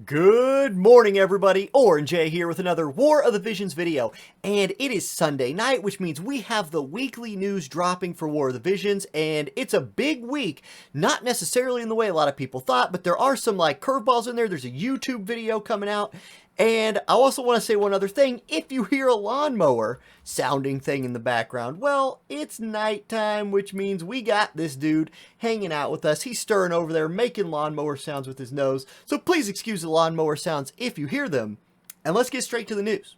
Good morning, everybody. Orange J here with another War of the Visions video, and it is Sunday night, which means we have the weekly news dropping for War of the Visions, and it's a big week, not necessarily in the way a lot of people thought, but there are some like curveballs in there. There's a YouTube video coming out, and I also want to say one other thing. If you hear a lawnmower sounding thing in the background, well, it's nighttime, which means we got this dude hanging out with us. He's stirring over there, making lawnmower sounds with his nose. So please excuse the lawnmower sounds if you hear them. And let's get straight to the news.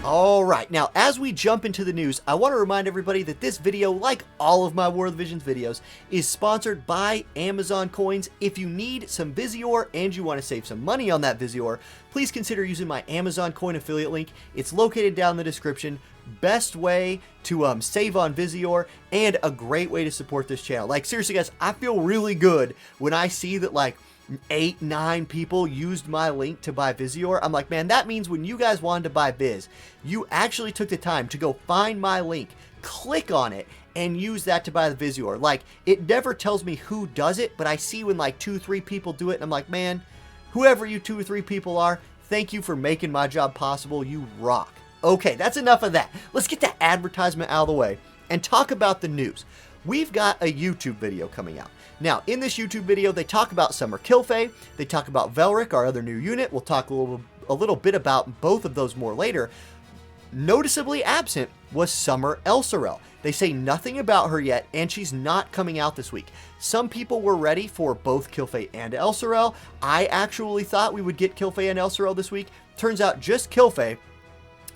Alright, now as we jump into the news, I want to remind everybody that this video, like all of my War of the Visions videos, is sponsored by Amazon Coins. If you need some Visior and you want to save some money on that Visior, please consider using my Amazon Coin affiliate link. It's located down in the description. Best way to save on Visior and a great way to support this channel. Like seriously guys, I feel really good when I see that like 8-9 people used my link to buy Visior. I'm like, man, that means when you guys wanted to buy Viz, you actually took the time to go find my link, click on it, and use that to buy the Visior. Like, it never tells me who does it, but I see when like 2-3 people do it, and I'm like, man, whoever you 2 or 3 people are, thank you for making my job possible. You rock. Okay, that's enough of that. Let's get that advertisement out of the way and talk about the news. We've got a YouTube video coming out. Now, in this YouTube video, they talk about Summer Kilphe, they talk about Velrik, our other new unit. We'll talk a little bit about both of those more later. Noticeably absent was Summer Elsi. They say nothing about her yet, and she's not coming out this week. Some people were ready for both Kilphe and Elsi. I actually thought we would get Kilphe and Elsi this week. Turns out just Kilphe.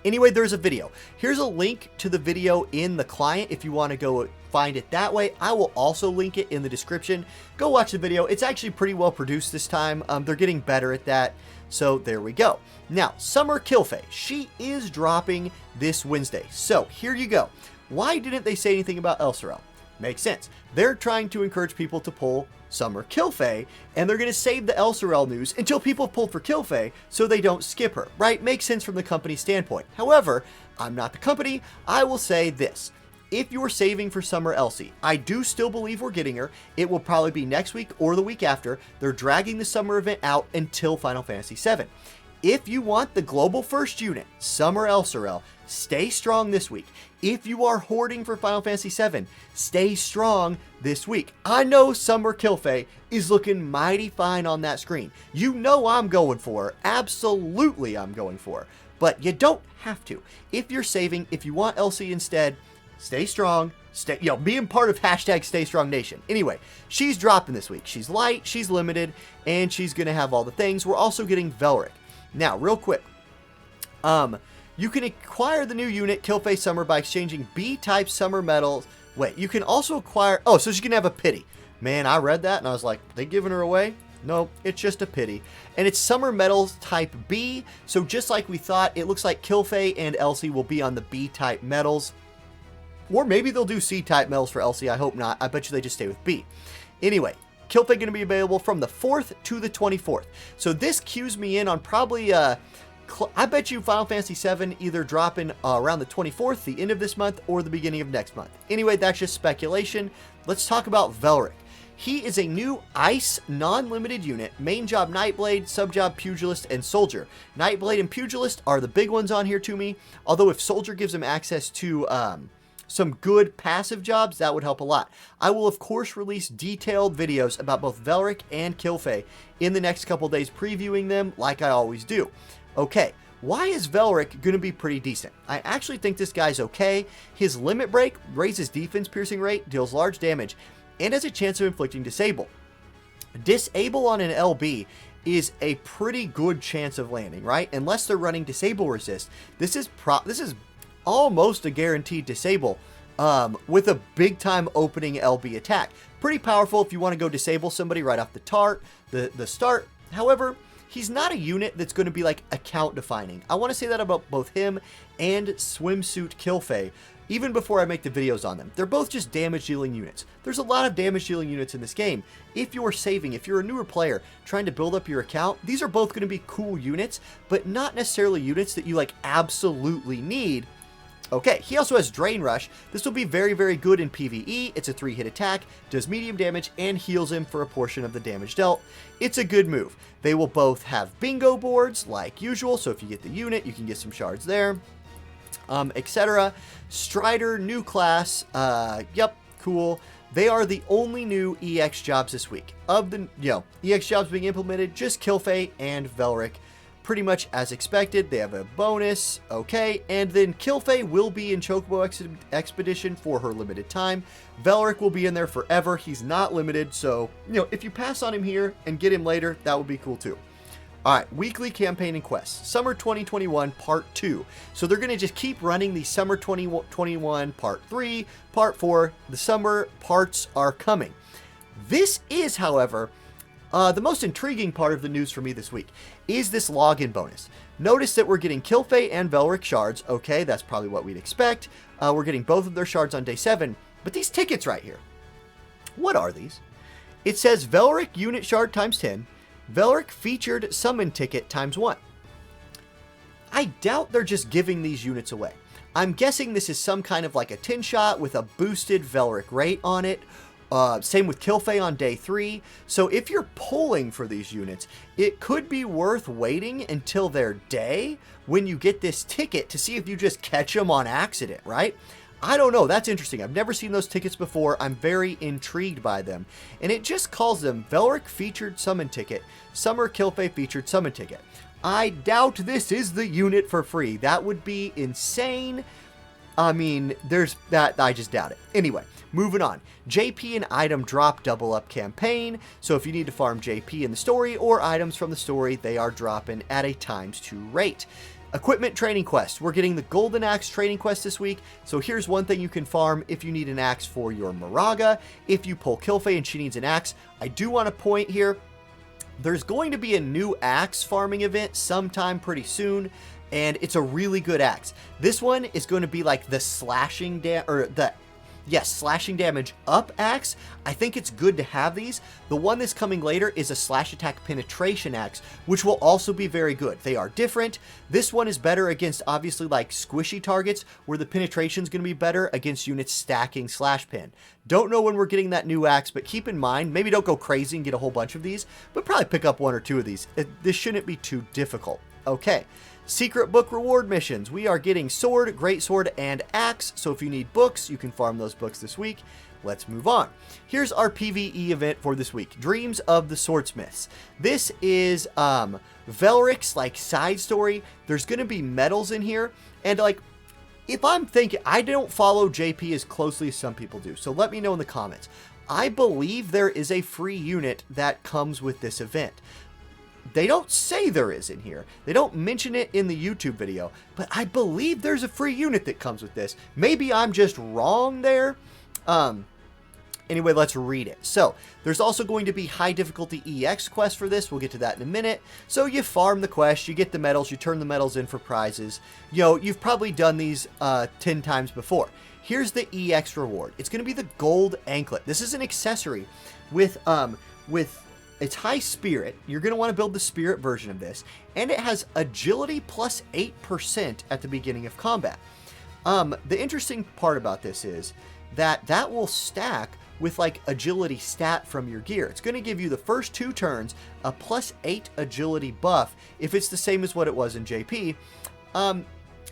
Anyway, there's a video. Here's a link to the video in the client if you want to go find it that way. I will also link it in the description. Go watch the video. It's actually pretty well produced this time. They're getting better at that. So there we go. Now, Summer Kilphe. She is dropping this Wednesday. So here you go. Why didn't they say anything about Elsi? Makes sense. They're trying to encourage people to pull Summer Kilphe, and they're going to save the Elsi news until people pull for Kilphe so they don't skip her, right? Makes sense from the company's standpoint. However, I'm not the company. I will say this. If you're saving for Summer Elsi, I do still believe we're getting her. It will probably be next week or the week after. They're dragging the summer event out until Final Fantasy VII. If you want the global first unit, Summer Elsi, stay strong this week. If you are hoarding for Final Fantasy VII, stay strong this week. I know Summer Kilphe is looking mighty fine on that screen. You know I'm going for her. Absolutely I'm going for her. But you don't have to. If you're saving, if you want Elsi instead, stay strong. Being part of hashtag Stay Strong Nation. Anyway, she's dropping this week. She's light, she's limited, and she's going to have all the things. We're also getting Velrik. Now, real quick, you can acquire the new unit, Kilphe Summer, by exchanging B-type Summer medals. Wait, you can also acquire... Oh, so she can have a pity. Man, I read that, and I was like, they giving her away? No, it's just a pity. And it's Summer medals type B, so just like we thought, it looks like Kilphe and Elsi will be on the B-type medals. Or maybe they'll do C-type medals for Elsi, I hope not. I bet you they just stay with B. Anyway, Kilphe going to be available from the 4th to the 24th. So this cues me in on probably... I bet you Final Fantasy VII either dropping around the 24th, the end of this month, or the beginning of next month. Anyway, that's just speculation. Let's talk about Velrik. He is a new Ice non-limited unit, main job Nightblade, sub-job Pugilist, and Soldier. Nightblade and Pugilist are the big ones on here to me, although if Soldier gives him access to some good passive jobs, that would help a lot. I will, of course, release detailed videos about both Velrik and Kilphe in the next couple days, previewing them like I always do. Okay, why is Velrik going to be pretty decent? I actually think this guy's okay. His limit break raises defense piercing rate, deals large damage, and has a chance of inflicting disable. Disable on an LB is a pretty good chance of landing, right? Unless they're running disable resist. This is almost a guaranteed disable with a big time opening LB attack. Pretty powerful if you want to go disable somebody right off the start. However, he's not a unit that's going to be like account defining. I want to say that about both him and Swimsuit Kilphe, even before I make the videos on them. They're both just damage dealing units. There's a lot of damage dealing units in this game. If you're saving, if you're a newer player trying to build up your account, these are both going to be cool units, but not necessarily units that you like absolutely need Okay, he also has Drain Rush. This will be very, very good in PvE. It's a 3-hit attack, does medium damage, and heals him for a portion of the damage dealt. It's a good move. They will both have bingo boards, like usual, so if you get the unit, you can get some shards there, etc. Strider, new class, yep, cool. They are the only new EX jobs this week. Of the, EX jobs being implemented, just Kilphe and Velrik. Pretty much as expected. They have a bonus, okay, and then Kilphe will be in Chocobo Expedition for her limited time. Velrik will be in there forever. He's not limited, so, if you pass on him here and get him later, that would be cool too. Alright, weekly campaign and quests. Summer 2021 Part 2. So they're going to just keep running the Summer 2021 Part 3, Part 4. The summer parts are coming. This is, however, the most intriguing part of the news for me this week is this login bonus. Notice that we're getting Kilphe and Velrik shards. Okay, that's probably what we'd expect. We're getting both of their shards on day 7. But these tickets right here, what are these? It says Velrik unit shard times 10. Velrik featured summon ticket times 1. I doubt they're just giving these units away. I'm guessing this is some kind of like a 10-shot with a boosted Velrik rate on it. Same with Kilphe on day 3. So if you're pulling for these units, it could be worth waiting until their day when you get this ticket to see if you just catch them on accident, right? I don't know. That's interesting. I've never seen those tickets before. I'm very intrigued by them. And it just calls them Velrik featured summon ticket, Summer Kilphe featured summon ticket. I doubt this is the unit for free. That would be insane. I mean, there's that. I just doubt it. Anyway, moving on. JP and item drop double up campaign. So if you need to farm JP in the story or items from the story, they are dropping at a ×2 rate. Equipment training quest. We're getting the Golden Axe training quest this week. So here's one thing you can farm if you need an axe for your Moraga. If you pull Kilphe and she needs an axe, I do want to point here, there's going to be a new axe farming event sometime pretty soon, and it's a really good axe. This one is going to be like the slashing damage up axe. I think it's good to have these. The one that's coming later is a slash attack penetration axe, which will also be very good. They are different. This one is better against obviously like squishy targets, where the penetration is going to be better against units stacking slash pin. Don't know when we're getting that new axe, but keep in mind, maybe don't go crazy and get a whole bunch of these, but probably pick up 1 or 2 of these. This shouldn't be too difficult. Okay. Secret book reward missions. We are getting sword, greatsword, and axe. So if you need books, you can farm those books this week. Let's move on. Here's our PvE event for this week. Dreams of the Swordsmiths. This is Velrik's like side story. There's going to be medals in here. And like, if I'm thinking, I don't follow JP as closely as some people do. So let me know in the comments. I believe there is a free unit that comes with this event. They don't say there is in here. They don't mention it in the YouTube video, but I believe there's a free unit that comes with this. Maybe I'm just wrong there. Anyway, let's read it. So, there's also going to be high difficulty EX quest for this. We'll get to that in a minute. So, you farm the quest, you get the medals, you turn the medals in for prizes. You've probably done these 10 times before. Here's the EX reward. It's going to be the gold anklet. This is an accessory with it's high spirit. You're going to want to build the spirit version of this. And it has agility plus 8% at the beginning of combat. The interesting part about this is that will stack with like agility stat from your gear. It's going to give you the first 2 turns a plus 8 agility buff if it's the same as what it was in JP.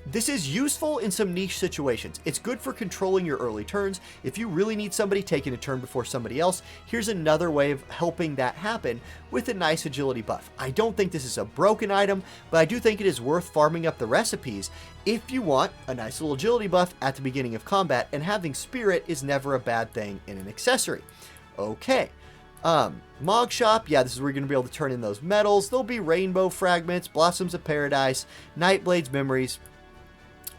This is useful in some niche situations. It's good for controlling your early turns. If you really need somebody taking a turn before somebody else, here's another way of helping that happen with a nice agility buff. I don't think this is a broken item, but I do think it is worth farming up the recipes if you want a nice little agility buff at the beginning of combat, and having spirit is never a bad thing in an accessory. Okay. Mog Shop, yeah, this is where you're going to be able to turn in those medals. There'll be rainbow fragments, blossoms of paradise, Nightblade's memories.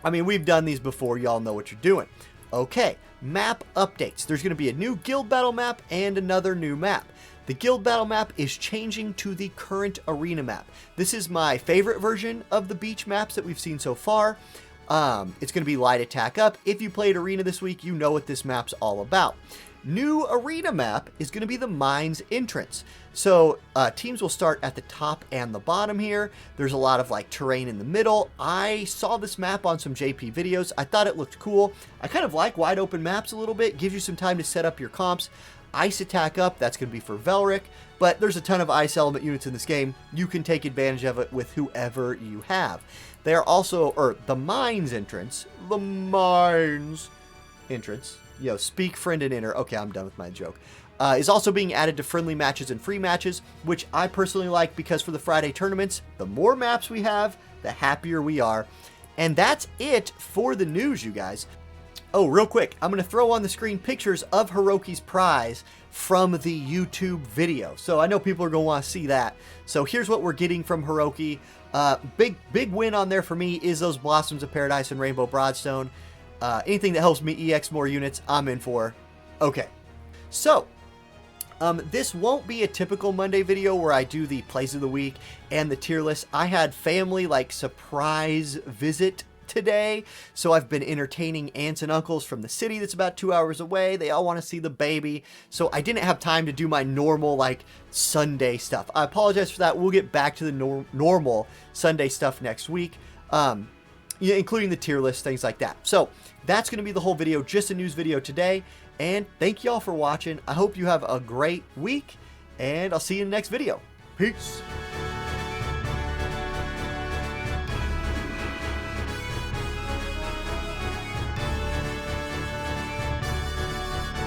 I mean, we've done these before. Y'all know what you're doing. Okay, map updates. There's going to be a new guild battle map and another new map. The guild battle map is changing to the current arena map. This is my favorite version of the beach maps that we've seen so far. It's going to be light attack up. If you played arena this week, you know what this map's all about. new arena map is going to be the Mines entrance. So teams will start at the top and the bottom here. There's a lot of like terrain in the middle. I saw this map on some JP videos. I thought it looked cool. I kind of like wide open maps a little bit. Gives you some time to set up your comps. Ice attack up, that's going to be for Velrik, but there's a ton of ice element units in this game. You can take advantage of it with whoever you have. They are also, or the Mines entrance, yo, speak, friend, and enter. Okay, I'm done with my joke. Is also being added to friendly matches and free matches, which I personally like because for the Friday tournaments, the more maps we have, the happier we are. And that's it for the news, you guys. Oh, real quick, I'm going to throw on the screen pictures of Hiroki's prize from the YouTube video. So I know people are going to want to see that. So here's what we're getting from Hiroki. Big win on there for me is those Blossoms of Paradise and Rainbow Broadstone. Anything that helps me EX more units, I'm in for. Okay, so this won't be a typical Monday video where I do the plays of the week and the tier list. I had family like surprise visit today, so I've been entertaining aunts and uncles from the city that's about 2 hours away. They all want to see the baby, so I didn't have time to do my normal like Sunday stuff. I apologize for that. We'll get back to the normal Sunday stuff next week, including the tier list, things like that. So that's going to be the whole video, just a news video today, and thank you all for watching. I hope you have a great week, and I'll see you in the next video. Peace.